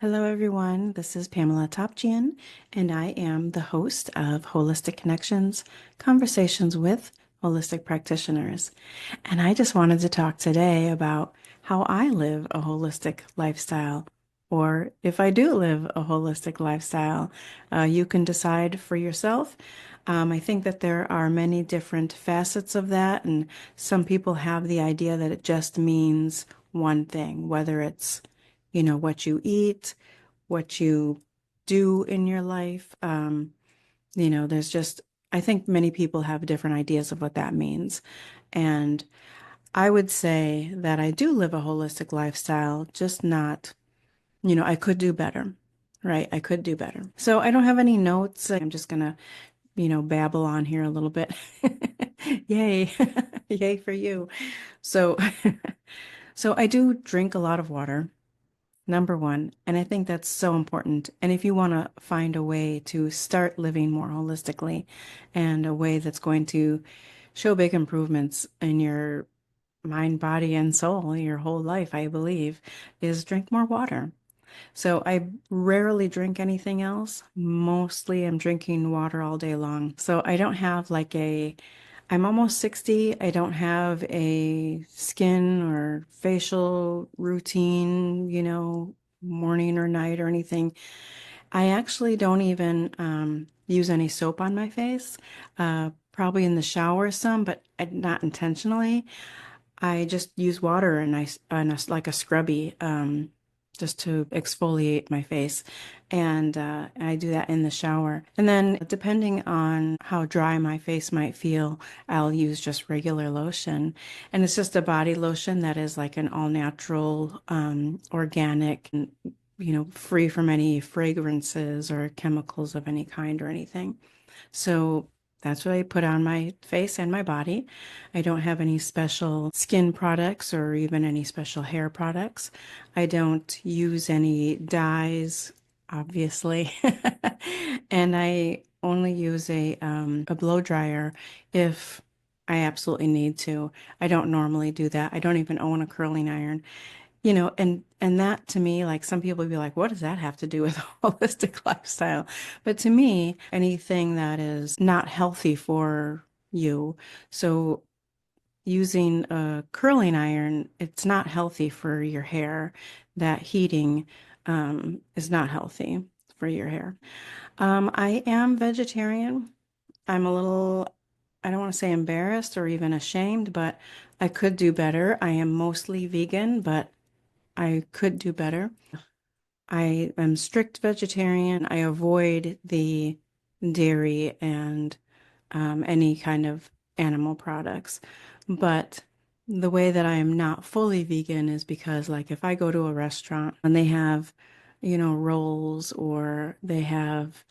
Hello, everyone. This is PamelaTopjian, and I am the host of Holistic Connections, Conversations with Holistic Practitioners. And I just wanted to talk today about how I live a holistic lifestyle, or if I do live a holistic lifestyle. You can decide for yourself. I think that there are many different facets of that, and some people have the idea that it just means one thing, whether it's what you eat, what you do in your life. There's just, I think many people have different ideas of what that means. And I would say that I do live a holistic lifestyle, just not, I could do better, right? I could do better. So I don't have any notes. I'm just gonna, babble on here a little bit. Yay. Yay for you. So, so I do drink a lot of water. Number one. And I think that's so important. And if you want to find a way to start living more holistically and a way that's going to show big improvements in your mind, body, and soul, your whole life, I believe, is drink more water. So I rarely drink anything else. Mostly I'm drinking water all day long. So I don't have I'm almost 60. I don't have a skin or facial routine, morning or night or anything. I actually don't even use any soap on my face. Probably in the shower some, but not intentionally. I just use water like a scrubby, just to exfoliate my face. And I do that in the shower. And then depending on how dry my face might feel, I'll use just regular lotion. And it's just a body lotion that is like an all natural, organic, and, free from any fragrances or chemicals of any kind or anything. So that's what I put on my face and my body. I don't have any special skin products or even any special hair products. I don't use any dyes, obviously. And I only use a blow dryer if I absolutely need to. I don't normally do that. I don't even own a curling iron. And that to me, like some people would be like, what does that have to do with a holistic lifestyle? But to me, anything that is not healthy for you, so using a curling iron, it's not healthy for your hair. That heating is not healthy for your hair. I am vegetarian. I'm a little, I don't want to say embarrassed or even ashamed, but I could do better. I am mostly vegan, but I could do better. I am strict vegetarian. I avoid the dairy and any kind of animal products. But the way that I am not fully vegan is because, like, if I go to a restaurant and they have, rolls or they have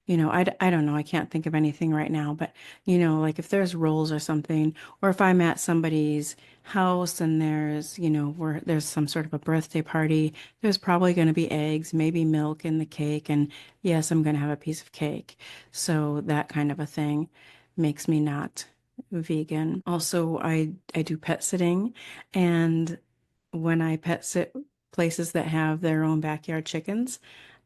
I don't know. I can't think of anything right now, but like if there's rolls or something, or if I'm at somebody's house and there's, where there's some sort of a birthday party, there's probably going to be eggs, maybe milk in the cake. And yes, I'm going to have a piece of cake. So that kind of a thing makes me not vegan. Also, I do pet sitting, and when I pet sit places that have their own backyard chickens,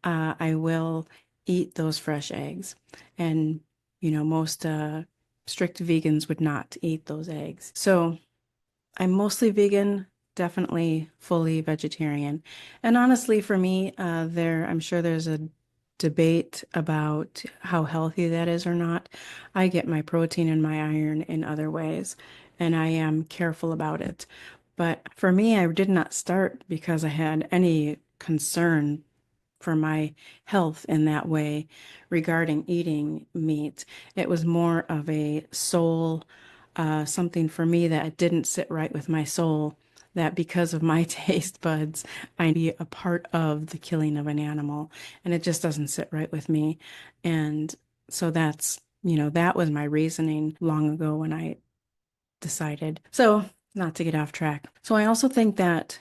I will eat those fresh eggs. And, most strict vegans would not eat those eggs. So I'm mostly vegan, definitely fully vegetarian. And honestly, for me, I'm sure there's a debate about how healthy that is or not. I get my protein and my iron in other ways, and I am careful about it. But for me, I did not start because I had any concern for my health in that way regarding eating meat. It was more of a soul, something for me that didn't sit right with my soul, that because of my taste buds, I be a part of the killing of an animal, and it just doesn't sit right with me. And so that was my reasoning long ago when I decided. So, not to get off track. So, I also think that,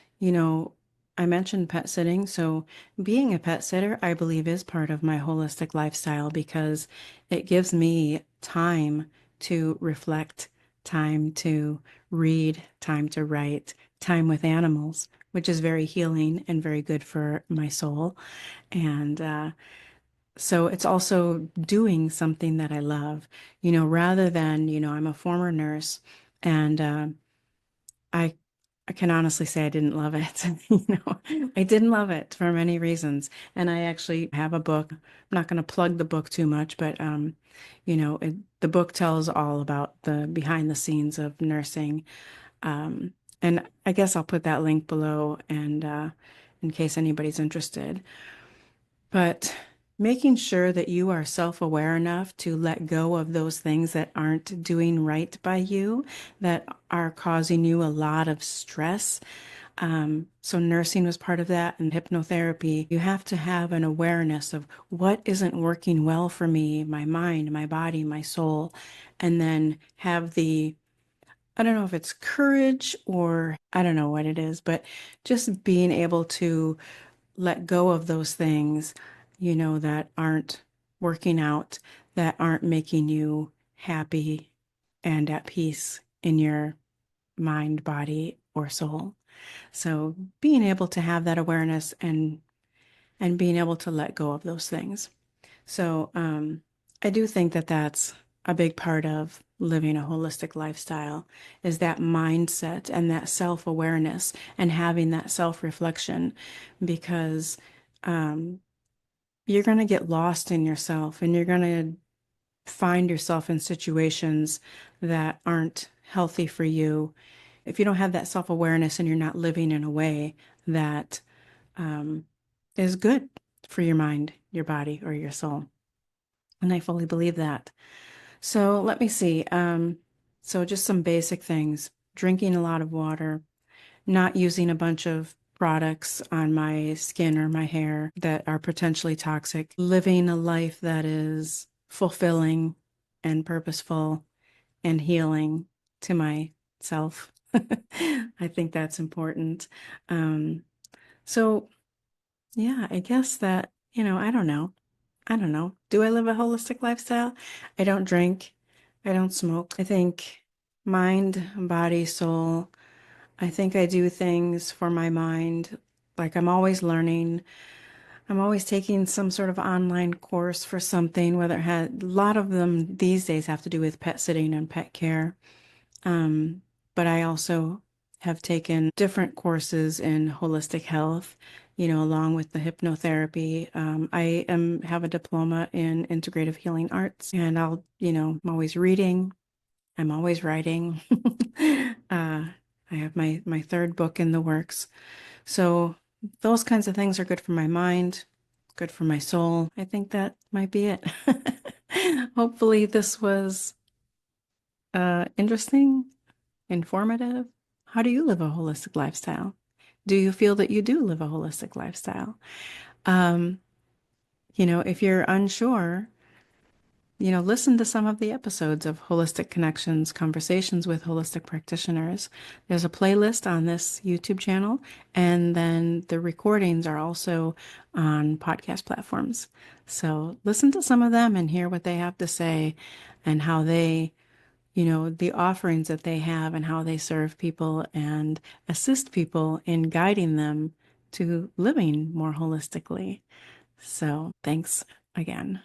I mentioned pet sitting. So, being a pet sitter, I believe, is part of my holistic lifestyle because it gives me time to reflect, time to read, time to write, time with animals. which is very healing and very good for my soul. And so it's also doing something that I love, rather than, I'm a former nurse and I I can honestly say I didn't love it. I didn't love it for many reasons. And I actually have a book. I'm not going to plug the book too much, but the book tells all about the behind the scenes of nursing. Um, and I guess I'll put that link below and in case anybody's interested. But making sure that you are self-aware enough to let go of those things that aren't doing right by you, that are causing you a lot of stress. So nursing was part of that and hypnotherapy. You have to have an awareness of what isn't working well for me, my mind, my body, my soul, and then have I don't know if it's courage or I don't know what it is, but just being able to let go of those things, that aren't working out, that aren't making you happy and at peace in your mind, body, or soul. So being able to have that awareness and being able to let go of those things. So I do think that that's a big part of living a holistic lifestyle is that mindset and that self-awareness and having that self-reflection because um, you're going to get lost in yourself and you're going to find yourself in situations that aren't healthy for you. If you don't have that self-awareness and you're not living in a way that um, is good for your mind, your body, or your soul. And I fully believe that. So let me see. So just some basic things. Drinking a lot of water, not using a bunch of products on my skin or my hair that are potentially toxic, living a life that is fulfilling and purposeful and healing to myself. I think that's important. Um, so yeah, I guess that, I don't know. I don't know. Do I live a holistic lifestyle? I don't drink. I don't smoke. I think mind, body, soul. I think I do things for my mind. Like I'm always learning. I'm always taking some sort of online course for something, whether it had a lot of them these days have to do with pet sitting and pet care. But I also have taken different courses in holistic health, along with the hypnotherapy. Have a diploma in integrative healing arts, and I'm always reading. I'm always writing. I have my third book in the works. So those kinds of things are good for my mind, good for my soul. I think that might be it. Hopefully this was interesting, informative. How do you live a holistic lifestyle? Do you feel that you do live a holistic lifestyle? Um, if you're unsure, listen to some of the episodes of Holistic Connections, Conversations with Holistic Practitioners. There's a playlist on this YouTube channel, and then the recordings are also on podcast platforms. So listen to some of them and hear what they have to say and how they the offerings that they have and how they serve people and assist people in guiding them to living more holistically. So thanks again.